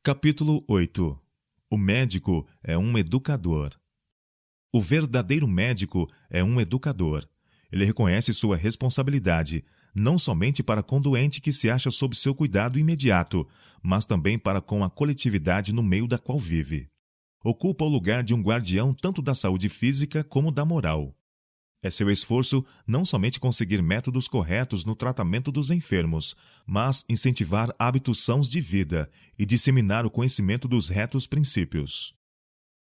Capítulo 8. O médico é um educador. O verdadeiro médico é um educador. Ele reconhece sua responsabilidade, não somente para com o doente que se acha sob seu cuidado imediato, mas também para com a coletividade no meio da qual vive. Ocupa o lugar de um guardião tanto da saúde física como da moral. É seu esforço não somente conseguir métodos corretos no tratamento dos enfermos, mas incentivar hábitos sãos de vida e disseminar o conhecimento dos retos princípios.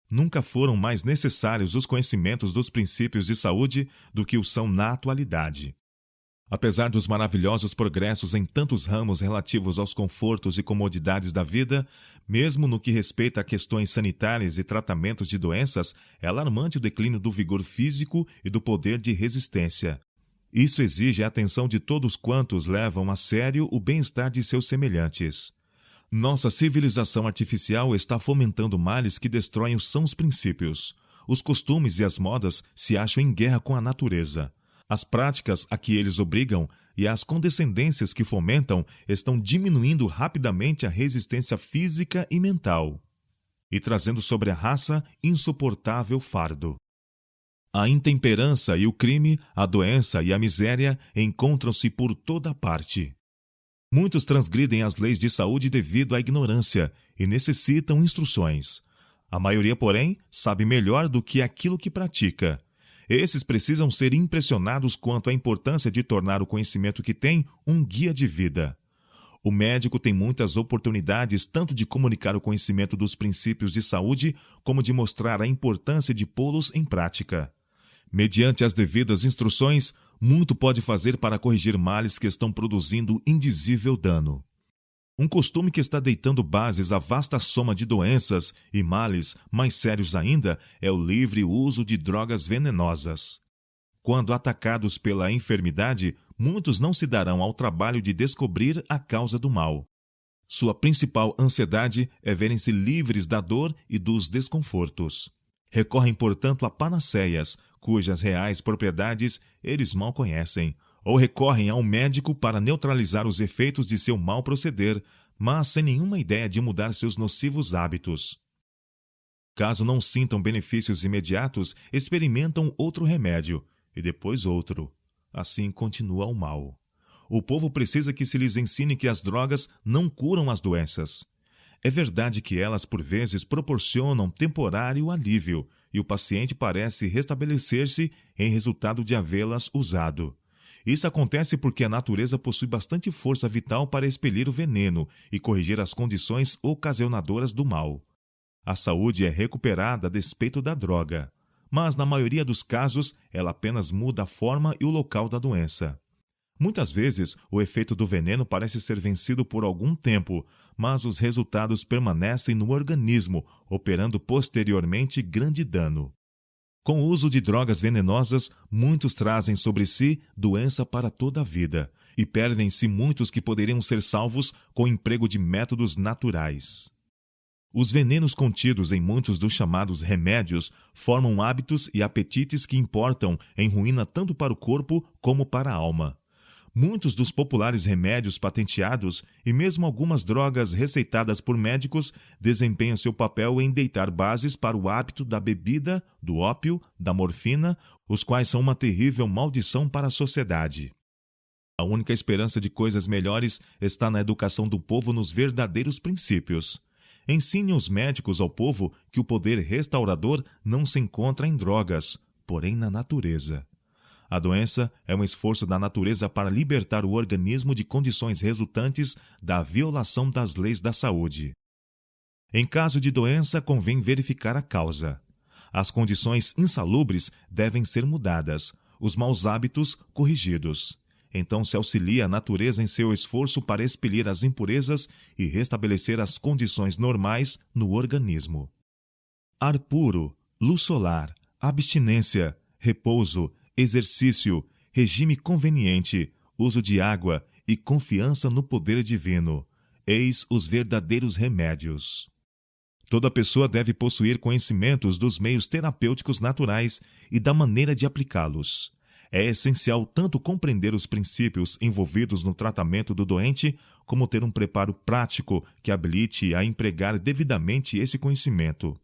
Nunca foram mais necessários os conhecimentos dos princípios de saúde do que o são na atualidade. Apesar dos maravilhosos progressos em tantos ramos relativos aos confortos e comodidades da vida, mesmo no que respeita a questões sanitárias e tratamentos de doenças, é alarmante o declínio do vigor físico e do poder de resistência. Isso exige a atenção de todos quantos levam a sério o bem-estar de seus semelhantes. Nossa civilização artificial está fomentando males que destroem os sãos princípios. Os costumes e as modas se acham em guerra com a natureza. As práticas a que eles obrigam e as condescendências que fomentam estão diminuindo rapidamente a resistência física e mental e trazendo sobre a raça insuportável fardo. A intemperança e o crime, a doença e a miséria encontram-se por toda parte. Muitos transgridem as leis de saúde devido à ignorância e necessitam instruções. A maioria, porém, sabe melhor do que aquilo que pratica. Esses precisam ser impressionados quanto à importância de tornar o conhecimento que tem um guia de vida. O médico tem muitas oportunidades tanto de comunicar o conhecimento dos princípios de saúde como de mostrar a importância de pô-los em prática. Mediante as devidas instruções, muito pode fazer para corrigir males que estão produzindo indizível dano. Um costume que está deitando bases à vasta soma de doenças e males, mais sérios ainda, é o livre uso de drogas venenosas. Quando atacados pela enfermidade, muitos não se darão ao trabalho de descobrir a causa do mal. Sua principal ansiedade é verem-se livres da dor e dos desconfortos. Recorrem, portanto, a panaceias, cujas reais propriedades eles mal conhecem, ou recorrem a um médico para neutralizar os efeitos de seu mau proceder, mas sem nenhuma ideia de mudar seus nocivos hábitos. Caso não sintam benefícios imediatos, experimentam outro remédio, e depois outro. Assim continua o mal. O povo precisa que se lhes ensine que as drogas não curam as doenças. É verdade que elas, por vezes, proporcionam temporário alívio, e o paciente parece restabelecer-se em resultado de havê-las usado. Isso acontece porque a natureza possui bastante força vital para expelir o veneno e corrigir as condições ocasionadoras do mal. A saúde é recuperada a despeito da droga, mas na maioria dos casos ela apenas muda a forma e o local da doença. Muitas vezes o efeito do veneno parece ser vencido por algum tempo, mas os resultados permanecem no organismo, operando posteriormente grande dano. Com o uso de drogas venenosas, muitos trazem sobre si doença para toda a vida, e perdem-se muitos que poderiam ser salvos com o emprego de métodos naturais. Os venenos contidos em muitos dos chamados remédios formam hábitos e apetites que importam em ruína tanto para o corpo como para a alma. Muitos dos populares remédios patenteados e mesmo algumas drogas receitadas por médicos desempenham seu papel em deitar bases para o hábito da bebida, do ópio, da morfina, os quais são uma terrível maldição para a sociedade. A única esperança de coisas melhores está na educação do povo nos verdadeiros princípios. Ensine os médicos ao povo que o poder restaurador não se encontra em drogas, porém na natureza. A doença é um esforço da natureza para libertar o organismo de condições resultantes da violação das leis da saúde. Em caso de doença, convém verificar a causa. As condições insalubres devem ser mudadas, os maus hábitos corrigidos. Então se auxilia a natureza em seu esforço para expelir as impurezas e restabelecer as condições normais no organismo. Ar puro, luz solar, abstinência, repouso, exercício, regime conveniente, uso de água e confiança no poder divino. Eis os verdadeiros remédios. Toda pessoa deve possuir conhecimentos dos meios terapêuticos naturais e da maneira de aplicá-los. É essencial tanto compreender os princípios envolvidos no tratamento do doente, como ter um preparo prático que habilite a empregar devidamente esse conhecimento.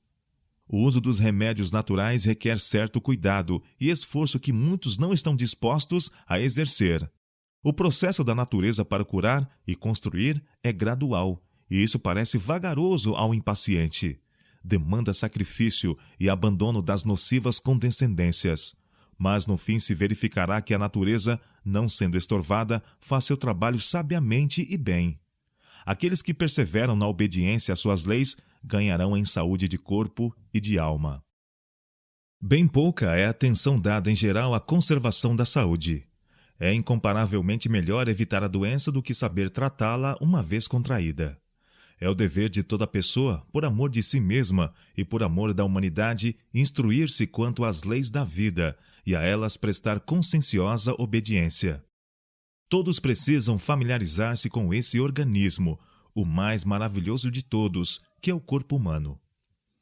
O uso dos remédios naturais requer certo cuidado e esforço que muitos não estão dispostos a exercer. O processo da natureza para curar e construir é gradual, e isso parece vagaroso ao impaciente. Demanda sacrifício e abandono das nocivas condescendências. Mas no fim se verificará que a natureza, não sendo estorvada, faz seu trabalho sabiamente e bem. Aqueles que perseveram na obediência às suas leis ganharão em saúde de corpo e de alma. Bem pouca é a atenção dada em geral à conservação da saúde. É incomparavelmente melhor evitar a doença do que saber tratá-la uma vez contraída. É o dever de toda pessoa, por amor de si mesma e por amor da humanidade, instruir-se quanto às leis da vida e a elas prestar conscienciosa obediência. Todos precisam familiarizar-se com esse organismo, o mais maravilhoso de todos, que é o corpo humano.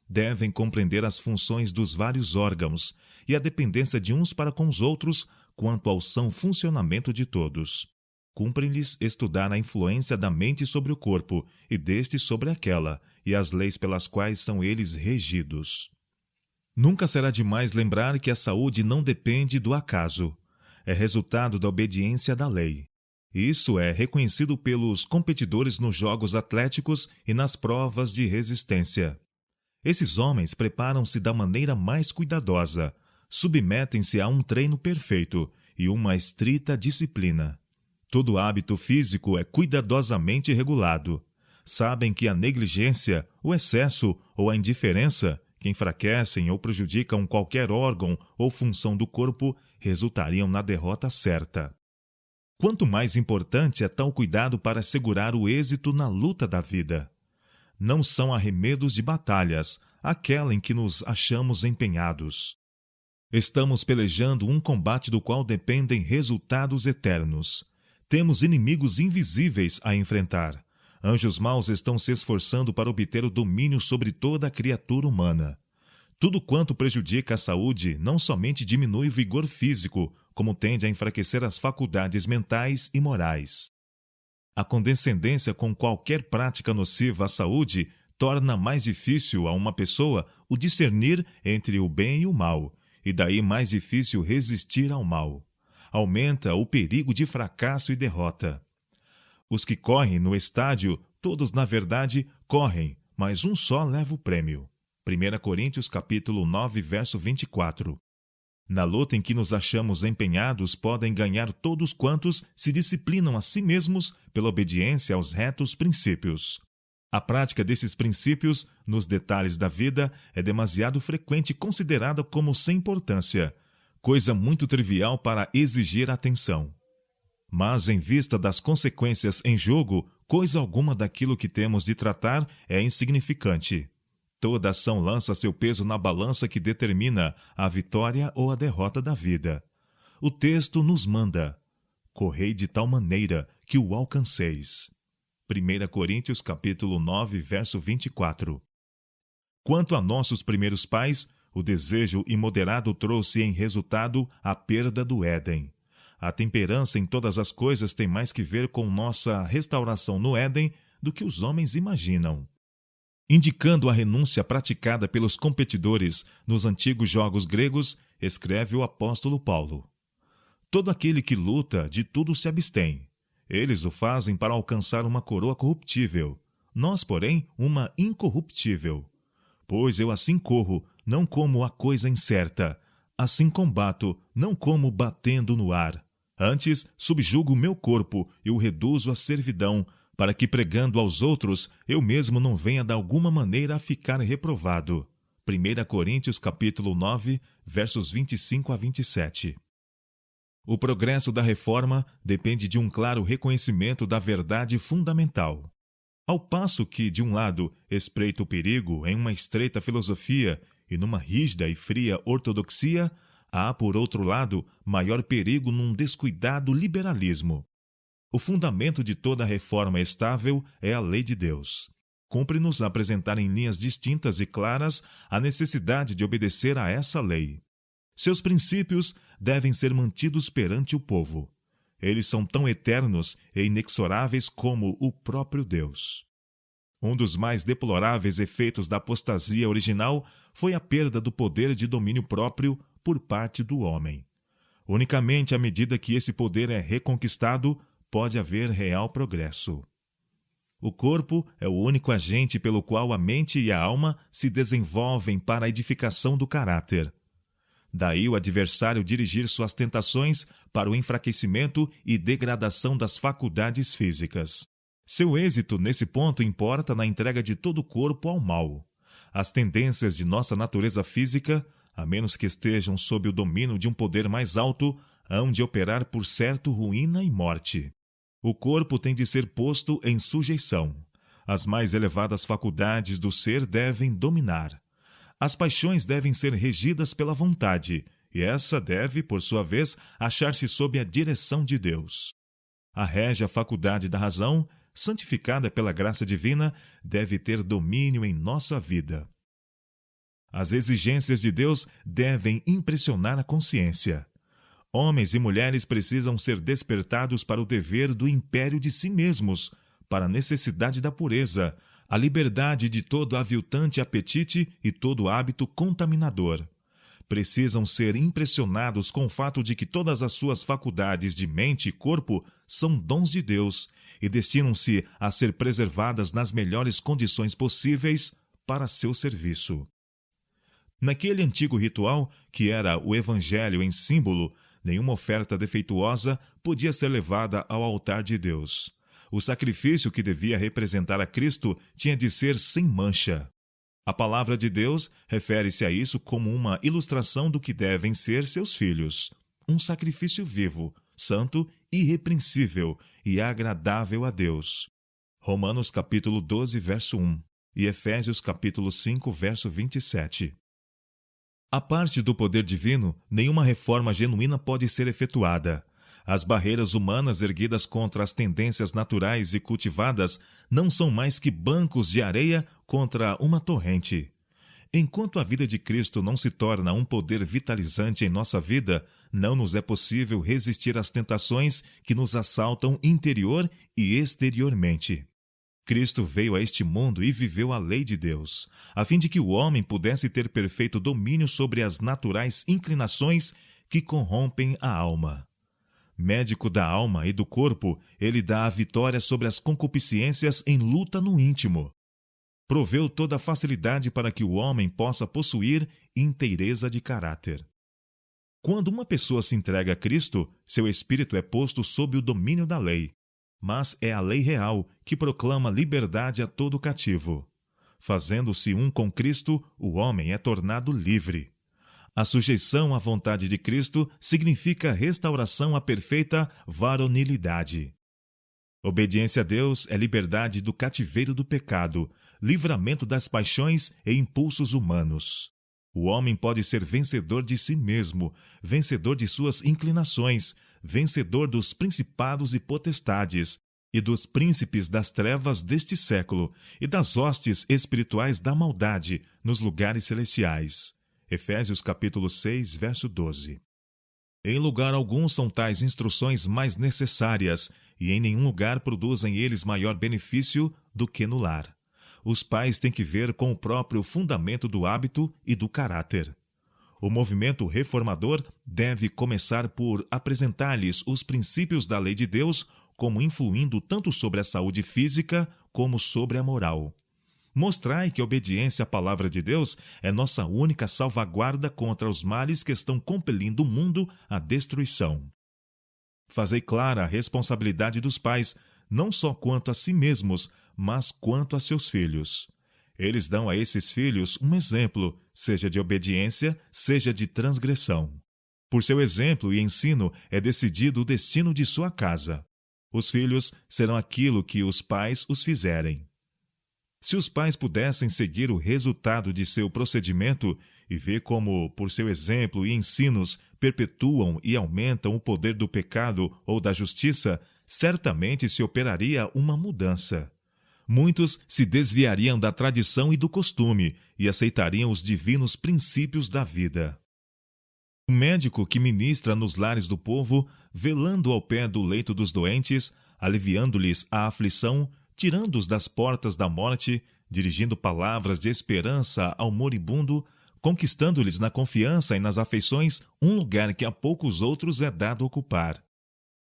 Devem compreender as funções dos vários órgãos e a dependência de uns para com os outros quanto ao são funcionamento de todos. Cumpre-lhes estudar a influência da mente sobre o corpo e deste sobre aquela, e as leis pelas quais são eles regidos. Nunca será demais lembrar que a saúde não depende do acaso. É resultado da obediência da lei. Isso é reconhecido pelos competidores nos jogos atléticos e nas provas de resistência. Esses homens preparam-se da maneira mais cuidadosa, submetem-se a um treino perfeito e uma estrita disciplina. Todo hábito físico é cuidadosamente regulado. Sabem que a negligência, o excesso ou a indiferença, que enfraquecem ou prejudicam qualquer órgão ou função do corpo, resultariam na derrota certa. Quanto mais importante é tal cuidado para assegurar o êxito na luta da vida. Não são arremedos de batalhas, aquela em que nos achamos empenhados. Estamos pelejando um combate do qual dependem resultados eternos. Temos inimigos invisíveis a enfrentar. Anjos maus estão se esforçando para obter o domínio sobre toda a criatura humana. Tudo quanto prejudica a saúde não somente diminui o vigor físico, como tende a enfraquecer as faculdades mentais e morais. A condescendência com qualquer prática nociva à saúde torna mais difícil a uma pessoa o discernir entre o bem e o mal, e daí mais difícil resistir ao mal. Aumenta o perigo de fracasso e derrota. Os que correm no estádio, todos na verdade correm, mas um só leva o prêmio. 1 Coríntios capítulo 9, verso 24. Na luta em que nos achamos empenhados, podem ganhar todos quantos se disciplinam a si mesmos pela obediência aos retos princípios. A prática desses princípios, nos detalhes da vida, é demasiado frequente e considerada como sem importância, coisa muito trivial para exigir atenção. Mas, em vista das consequências em jogo, coisa alguma daquilo que temos de tratar é insignificante. Toda ação lança seu peso na balança que determina a vitória ou a derrota da vida. O texto nos manda: correi de tal maneira que o alcanceis. 1 Coríntios capítulo 9, verso 24. Quanto a nossos primeiros pais, o desejo imoderado trouxe em resultado a perda do Éden. A temperança em todas as coisas tem mais que ver com nossa restauração no Éden do que os homens imaginam. Indicando a renúncia praticada pelos competidores nos antigos jogos gregos, escreve o apóstolo Paulo: todo aquele que luta, de tudo se abstém. Eles o fazem para alcançar uma coroa corruptível, nós, porém, uma incorruptível. Pois eu assim corro, não como a coisa incerta, assim combato, não como batendo no ar. Antes, subjugo o meu corpo e o reduzo à servidão, para que, pregando aos outros, eu mesmo não venha de alguma maneira a ficar reprovado. 1 Coríntios capítulo 9, versos 25 a 27. O progresso da reforma depende de um claro reconhecimento da verdade fundamental. Ao passo que, de um lado, espreita o perigo em uma estreita filosofia e numa rígida e fria ortodoxia, há, por outro lado, maior perigo num descuidado liberalismo. O fundamento de toda reforma estável é a lei de Deus. Cumpre-nos apresentar em linhas distintas e claras a necessidade de obedecer a essa lei. Seus princípios devem ser mantidos perante o povo. eles são tão eternos e inexoráveis como o próprio Deus. Um dos mais deploráveis efeitos da apostasia original foi a perda do poder de domínio próprio por parte do homem. Unicamente à medida que esse poder é reconquistado, pode haver real progresso. O corpo é o único agente pelo qual a mente e a alma se desenvolvem para a edificação do caráter. Daí o adversário dirigir suas tentações para o enfraquecimento e degradação das faculdades físicas. Seu êxito nesse ponto importa na entrega de todo o corpo ao mal. As tendências de nossa natureza física, a menos que estejam sob o domínio de um poder mais alto, hão de operar por certo ruína e morte. O corpo tem de ser posto em sujeição. As mais elevadas faculdades do ser devem dominar. As paixões devem ser regidas pela vontade, e essa deve, por sua vez, achar-se sob a direção de Deus. A régia faculdade da razão, santificada pela graça divina, deve ter domínio em nossa vida. As exigências de Deus devem impressionar a consciência. Homens e mulheres precisam ser despertados para o dever do império de si mesmos, para a necessidade da pureza, a liberdade de todo aviltante apetite e todo hábito contaminador. Precisam ser impressionados com o fato de que todas as suas faculdades de mente e corpo são dons de Deus e destinam-se a ser preservadas nas melhores condições possíveis para seu serviço. Naquele antigo ritual, que era o evangelho em símbolo, nenhuma oferta defeituosa podia ser levada ao altar de Deus. O sacrifício que devia representar a Cristo tinha de ser sem mancha. A palavra de Deus refere-se a isso como uma ilustração do que devem ser seus filhos. Um sacrifício vivo, santo, irrepreensível e agradável a Deus. Romanos capítulo 12, verso 1 e Efésios capítulo 5, verso 27. À parte do poder divino, nenhuma reforma genuína pode ser efetuada. As barreiras humanas erguidas contra as tendências naturais e cultivadas não são mais que bancos de areia contra uma torrente. Enquanto a vida de Cristo não se torna um poder vitalizante em nossa vida, não nos é possível resistir às tentações que nos assaltam interior e exteriormente. Cristo veio a este mundo e viveu a lei de Deus, a fim de que o homem pudesse ter perfeito domínio sobre as naturais inclinações que corrompem a alma. Médico da alma e do corpo, ele dá a vitória sobre as concupiscências em luta no íntimo. Proveu toda a facilidade para que o homem possa possuir inteireza de caráter. Quando uma pessoa se entrega a Cristo, seu espírito é posto sob o domínio da lei. Mas é a lei real que proclama liberdade a todo cativo. Fazendo-se um com Cristo, o homem é tornado livre. A sujeição à vontade de Cristo significa restauração à perfeita varonilidade. Obediência a Deus é liberdade do cativeiro do pecado, livramento das paixões e impulsos humanos. O homem pode ser vencedor de si mesmo, vencedor de suas inclinações, vencedor dos principados e potestades, e dos príncipes das trevas deste século, e das hostes espirituais da maldade nos lugares celestiais. Efésios capítulo 6, verso 12. Em lugar algum são tais instruções mais necessárias, e em nenhum lugar produzem eles maior benefício do que no lar. Os pais têm que ver com o próprio fundamento do hábito e do caráter. O movimento reformador deve começar por apresentar-lhes os princípios da lei de Deus como influindo tanto sobre a saúde física como sobre a moral. Mostrai que a obediência à palavra de Deus é nossa única salvaguarda contra os males que estão compelindo o mundo à destruição. Fazei clara a responsabilidade dos pais, não só quanto a si mesmos, mas quanto a seus filhos. Eles dão a esses filhos um exemplo, seja de obediência, seja de transgressão. Por seu exemplo e ensino é decidido o destino de sua casa. Os filhos serão aquilo que os pais os fizerem. Se os pais pudessem seguir o resultado de seu procedimento e ver como, por seu exemplo e ensinos, perpetuam e aumentam o poder do pecado ou da justiça, certamente se operaria uma mudança. Muitos se desviariam da tradição e do costume e aceitariam os divinos princípios da vida. O médico que ministra nos lares do povo velando ao pé do leito dos doentes, aliviando-lhes a aflição, tirando-os das portas da morte, dirigindo palavras de esperança ao moribundo, conquistando-lhes na confiança e nas afeições um lugar que a poucos outros é dado ocupar.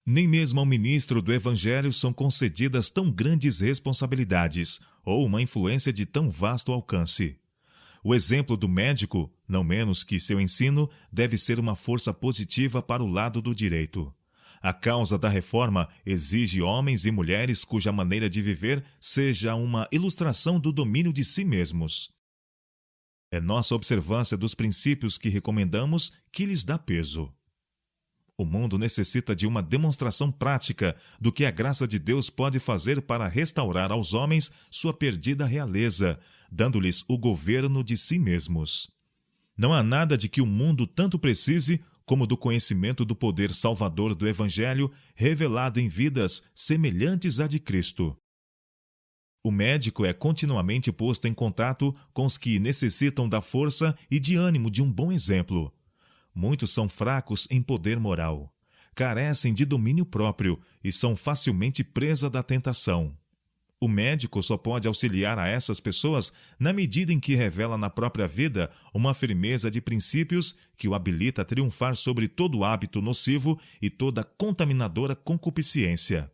Nem mesmo ao ministro do Evangelho são concedidas tão grandes responsabilidades ou uma influência de tão vasto alcance. O exemplo do médico, não menos que seu ensino, deve ser uma força positiva para o lado do direito. A causa da reforma exige homens e mulheres cuja maneira de viver seja uma ilustração do domínio de si mesmos. É nossa observância dos princípios que recomendamos que lhes dá peso. O mundo necessita de uma demonstração prática do que a graça de Deus pode fazer para restaurar aos homens sua perdida realeza, dando-lhes o governo de si mesmos. Não há nada de que o mundo tanto precise como do conhecimento do poder salvador do Evangelho revelado em vidas semelhantes à de Cristo. O médico é continuamente posto em contato com os que necessitam da força e de ânimo de um bom exemplo. Muitos são fracos em poder moral, carecem de domínio próprio e são facilmente presa da tentação. O médico só pode auxiliar a essas pessoas na medida em que revela na própria vida uma firmeza de princípios que o habilita a triunfar sobre todo hábito nocivo e toda contaminadora concupiscência.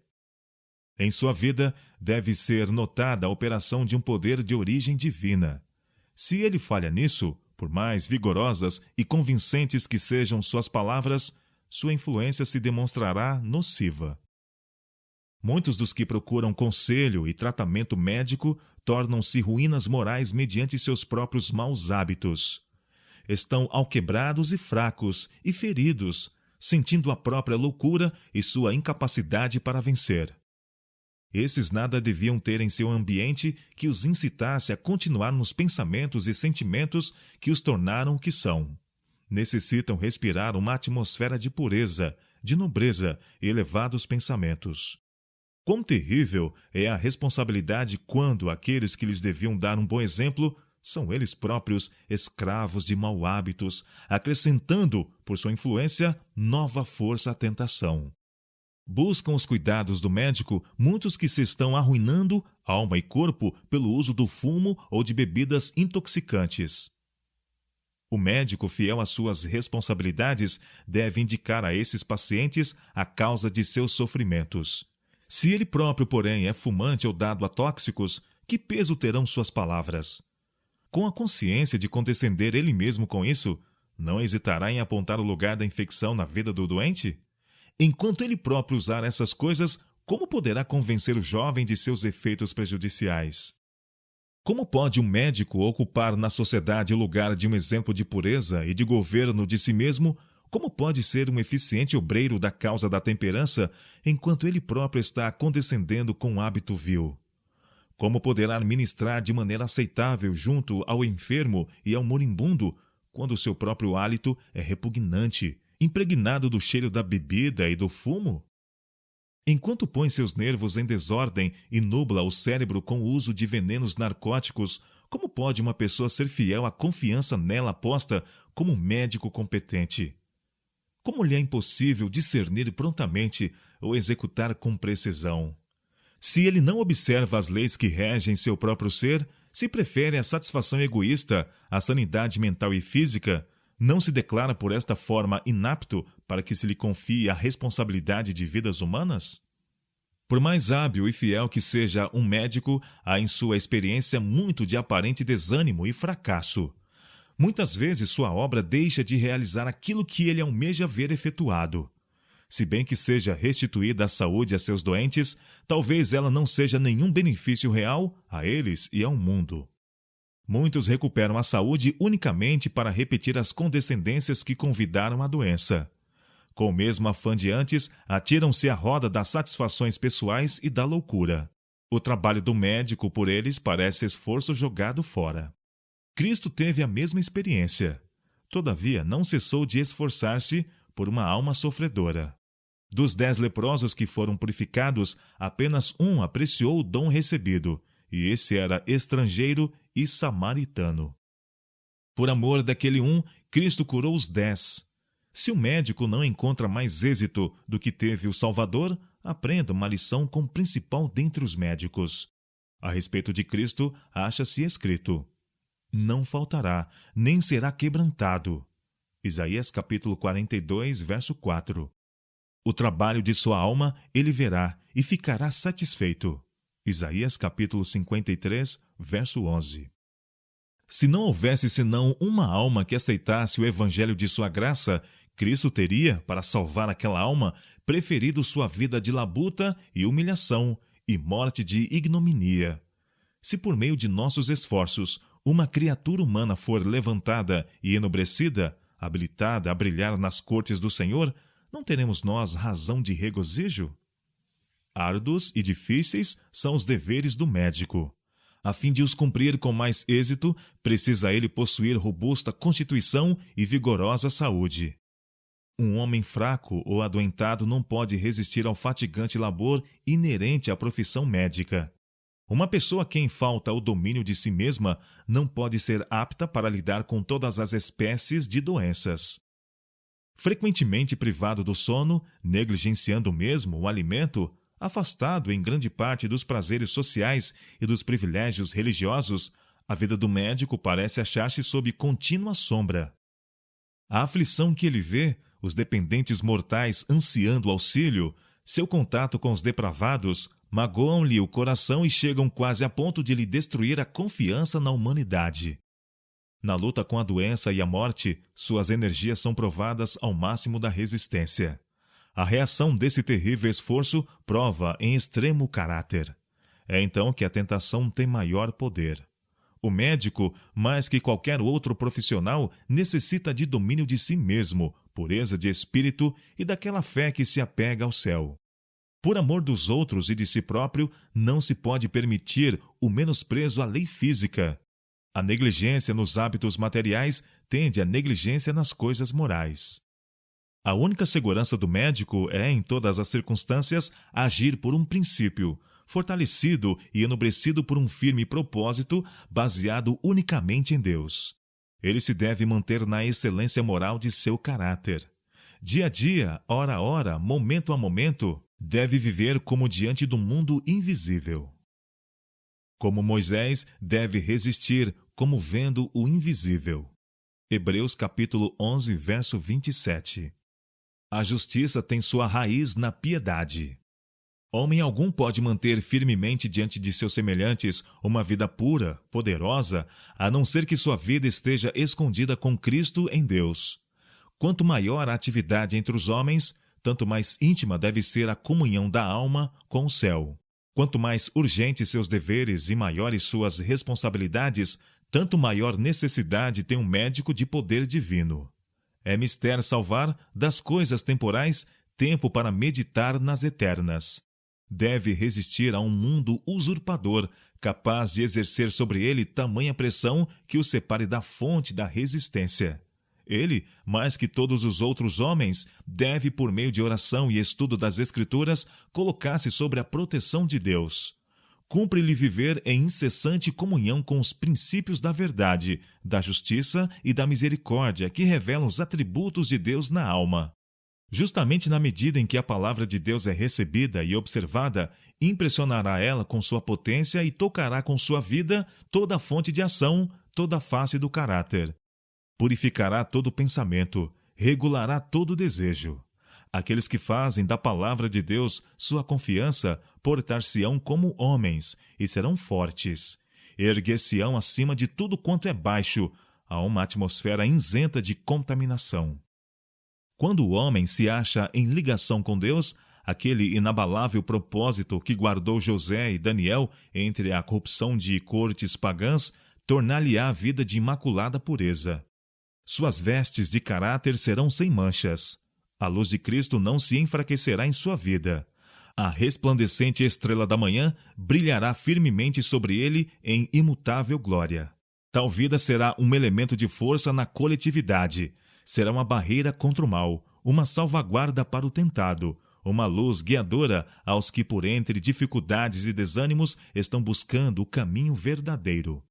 Em sua vida deve ser notada a operação de um poder de origem divina. Se ele falha nisso, por mais vigorosas e convincentes que sejam suas palavras, sua influência se demonstrará nociva. Muitos dos que procuram conselho e tratamento médico tornam-se ruínas morais mediante seus próprios maus hábitos. Estão alquebrados e fracos e feridos, sentindo a própria loucura e sua incapacidade para vencer. Esses nada deviam ter em seu ambiente que os incitasse a continuar nos pensamentos e sentimentos que os tornaram o que são. Necessitam respirar uma atmosfera de pureza, de nobreza e elevados pensamentos. Quão terrível é a responsabilidade quando aqueles que lhes deviam dar um bom exemplo são eles próprios escravos de mau hábitos, acrescentando, por sua influência, nova força à tentação. Buscam os cuidados do médico muitos que se estão arruinando, alma e corpo, pelo uso do fumo ou de bebidas intoxicantes. O médico, fiel às suas responsabilidades, deve indicar a esses pacientes a causa de seus sofrimentos. Se ele próprio, porém, é fumante ou dado a tóxicos, que peso terão suas palavras? Com a consciência de condescender ele mesmo com isso, não hesitará em apontar o lugar da infecção na vida do doente? Enquanto ele próprio usar essas coisas, como poderá convencer o jovem de seus efeitos prejudiciais? Como pode um médico ocupar na sociedade o lugar de um exemplo de pureza e de governo de si mesmo? Como pode ser um eficiente obreiro da causa da temperança, enquanto ele próprio está condescendendo com um hábito vil? Como poderá ministrar de maneira aceitável junto ao enfermo e ao moribundo, quando o seu próprio hálito é repugnante, impregnado do cheiro da bebida e do fumo? Enquanto põe seus nervos em desordem e nubla o cérebro com o uso de venenos narcóticos, como pode uma pessoa ser fiel à confiança nela posta como um médico competente? Como lhe é impossível discernir prontamente ou executar com precisão? Se ele não observa as leis que regem seu próprio ser, se prefere a satisfação egoísta à sanidade mental e física, não se declara por esta forma inapto para que se lhe confie a responsabilidade de vidas humanas? Por mais hábil e fiel que seja um médico, há em sua experiência muito de aparente desânimo e fracasso. Muitas vezes sua obra deixa de realizar aquilo que ele almeja ver efetuado. Se bem que seja restituída a saúde a seus doentes, talvez ela não seja nenhum benefício real a eles e ao mundo. Muitos recuperam a saúde unicamente para repetir as condescendências que convidaram à doença. Com o mesmo afã de antes, atiram-se à roda das satisfações pessoais e da loucura. O trabalho do médico por eles parece esforço jogado fora. Cristo teve a mesma experiência. Todavia, não cessou de esforçar-se por uma alma sofredora. Dos 10 leprosos que foram purificados, apenas um apreciou o dom recebido, e esse era estrangeiro e samaritano. Por amor daquele um, Cristo curou os 10. Se o médico não encontra mais êxito do que teve o Salvador, aprenda uma lição com o principal dentre os médicos. A respeito de Cristo, acha-se escrito: não faltará, nem será quebrantado. Isaías capítulo 42, verso 4. O trabalho de sua alma ele verá e ficará satisfeito. Isaías capítulo 53, verso 11. Se não houvesse senão uma alma que aceitasse o evangelho de sua graça, Cristo teria, para salvar aquela alma, preferido sua vida de labuta e humilhação e morte de ignominia. Se por meio de nossos esforços uma criatura humana for levantada e enobrecida, habilitada a brilhar nas cortes do Senhor, não teremos nós razão de regozijo? Árduos e difíceis são os deveres do médico. A fim de os cumprir com mais êxito, precisa ele possuir robusta constituição e vigorosa saúde. Um homem fraco ou adoentado não pode resistir ao fatigante labor inerente à profissão médica. Uma pessoa a quem falta o domínio de si mesma não pode ser apta para lidar com todas as espécies de doenças. Frequentemente privado do sono, negligenciando mesmo o alimento, afastado em grande parte dos prazeres sociais e dos privilégios religiosos, a vida do médico parece achar-se sob contínua sombra. A aflição que ele vê, os dependentes mortais ansiando auxílio, seu contato com os depravados, magoam-lhe o coração e chegam quase a ponto de lhe destruir a confiança na humanidade. Na luta com a doença e a morte, suas energias são provadas ao máximo da resistência. A reação desse terrível esforço prova em extremo o caráter. É então que a tentação tem maior poder. O médico, mais que qualquer outro profissional, necessita de domínio de si mesmo, pureza de espírito e daquela fé que se apega ao céu. Por amor dos outros e de si próprio, não se pode permitir o menosprezo à lei física. A negligência nos hábitos materiais tende à negligência nas coisas morais. A única segurança do médico é, em todas as circunstâncias, agir por um princípio, fortalecido e enobrecido por um firme propósito, baseado unicamente em Deus. Ele se deve manter na excelência moral de seu caráter. Dia a dia, hora a hora, momento a momento, deve viver como diante do mundo invisível. Como Moisés, deve resistir como vendo o invisível. Hebreus capítulo 11, verso 27. A justiça tem sua raiz na piedade. Homem algum pode manter firmemente diante de seus semelhantes uma vida pura, poderosa, a não ser que sua vida esteja escondida com Cristo em Deus. Quanto maior a atividade entre os homens, tanto mais íntima deve ser a comunhão da alma com o céu. Quanto mais urgentes seus deveres e maiores suas responsabilidades, tanto maior necessidade tem um médico de poder divino. É mister salvar das coisas temporais tempo para meditar nas eternas. Deve resistir a um mundo usurpador, capaz de exercer sobre ele tamanha pressão que o separe da fonte da resistência. Ele, mais que todos os outros homens, deve, por meio de oração e estudo das Escrituras, colocar-se sobre a proteção de Deus. Cumpre-lhe viver em incessante comunhão com os princípios da verdade, da justiça e da misericórdia que revelam os atributos de Deus na alma. Justamente na medida em que a palavra de Deus é recebida e observada, impressionará ela com sua potência e tocará com sua vida toda a fonte de ação, toda a face do caráter. Purificará todo pensamento, regulará todo desejo. Aqueles que fazem da palavra de Deus sua confiança portar-se-ão como homens e serão fortes. Erguer-se-ão acima de tudo quanto é baixo, a uma atmosfera isenta de contaminação. Quando o homem se acha em ligação com Deus, aquele inabalável propósito que guardou José e Daniel entre a corrupção de cortes pagãs, tornar-lhe-á a vida de imaculada pureza. Suas vestes de caráter serão sem manchas. A luz de Cristo não se enfraquecerá em sua vida. A resplandecente estrela da manhã brilhará firmemente sobre ele em imutável glória. Tal vida será um elemento de força na coletividade. Será uma barreira contra o mal, uma salvaguarda para o tentado, uma luz guiadora aos que, por entre dificuldades e desânimos, estão buscando o caminho verdadeiro.